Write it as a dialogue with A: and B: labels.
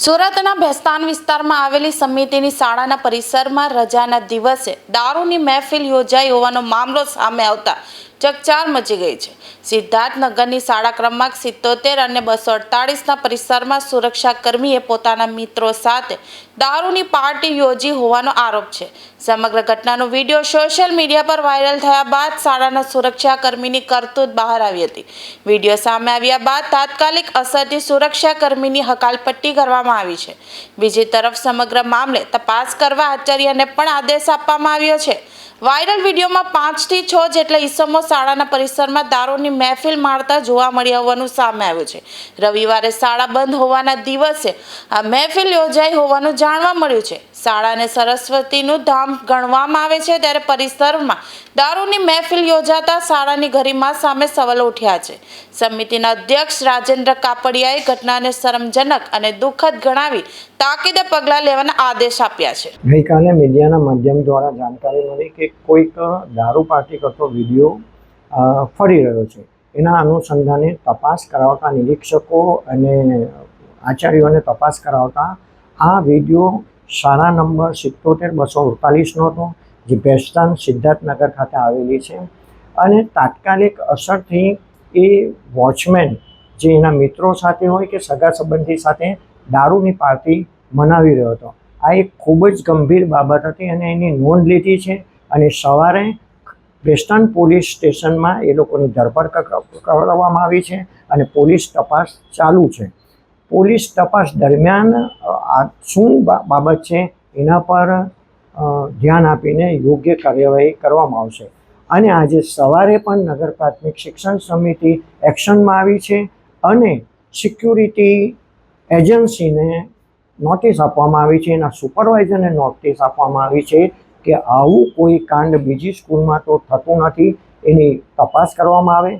A: સુરતના ભેસ્તાન વિસ્તારમાં આવેલી સમિતિની શાળાના પરિસરમાં રજાના દિવસે દારૂની મહેફિલ યોજાઈ હોવાનો મામલો સામે આવતા ચકચાર મચી ગઈ છે. સિદ્ધાર્થનગરની શાળા ક્રમાંક 77 અને 248ના પરિસરમાં સુરક્ષાકર્મીએ પોતાના મિત્રો સાથે દારૂની પાર્ટી યોજી હોવાનો આરોપ છે. સમગ્ર ઘટનાનો વિડીયો સોશિયલ મીડિયા પર વાયરલ થયા બાદ શાળાના સુરક્ષાકર્મીની કરતૂત બહાર આવી હતી. વિડીયો સામે આવ્યા બાદ તાત્કાલિક અસરથી સુરક્ષાકર્મીની હકાલપટ્ટી કરવામાં આવી છે. બીજી તરફ સમગ્ર મામલે તપાસ કરવા આચાર્યને પણ આદેશ આપવામાં આવ્યો છે. વાયરલ વિડીયોમાં 5 થી 6 જેટલા ઈસમો શાળાના પરિસરમાં દારૂની મહેફિલ મારતા જોવા મળ્યા હોવાનું સામે આવ્યું છે. રવિવારે શાળા બંધ હોવાના દિવસે આ મહેફિલ યોજાઈ હોવાનું જાણવા મળ્યું છે. શાળાને સરસ્વતીનું ધામ ગણવામાં આવે છે ત્યારે પરિસરમાં દારૂની મહેફિલ યોજાતા શાળાની ગરિમા સામે સવાલો ઉઠ્યા છે. સમિતિના અધ્યક્ષ રાજેન્દ્ર કાપડિયાએ ઘટનાને શરમજનક અને દુઃખદ ગણાવી તાકીદે પગલાં લેવાના આદેશ આપ્યા છે.
B: ગઈકાલે મીડિયાના માધ્યમ દ્વારા જાણકારી મળી કે કોઈક દારૂ પાર્ટી કરતો વિડીયો ફરી રહ્યો છે. એના અનુસંધાને તપાસ કરાવતા નિરીક્ષકો અને આચાર્યોને તપાસ કરાવતા આ વિડીયો શાળા નંબર 77-248નો હતો, જે ભેસ્તાન સિદ્ધાર્થનગર ખાતે આવેલી છે. અને તાત્કાલિક અસરથી એ વોચમેન જે એના મિત્રો સાથે હોય કે સગા સંબંધી સાથે દારૂની પાર્ટી મનાવી રહ્યો હતો. આ એક ખૂબ જ ગંભીર બાબત હતી અને એની નોંધ લીધી છે. અને સવારે ભેસ્તાન પોલીસ સ્ટેશનમાં એ લોકોની ધરપકડ કરવામાં આવી છે અને પોલીસ તપાસ ચાલુ છે. પોલીસ તપાસ દરમિયાન આ શું બાબત છે એના પર ધ્યાન આપીને યોગ્ય કાર્યવાહી કરવામાં આવશે. અને આજે સવારે પણ નગર પ્રાથમિક શિક્ષણ સમિતિ એક્શનમાં આવી છે અને સિક્યુરિટી એજન્સીને નોટિસ આપવામાં આવી છે. એના સુપરવાઇઝરને નોટિસ આપવામાં આવી છે કે આવું કોઈ કાંડ બીજી સ્કૂલમાં તો થતું નથી, એની તપાસ કરવામાં આવે.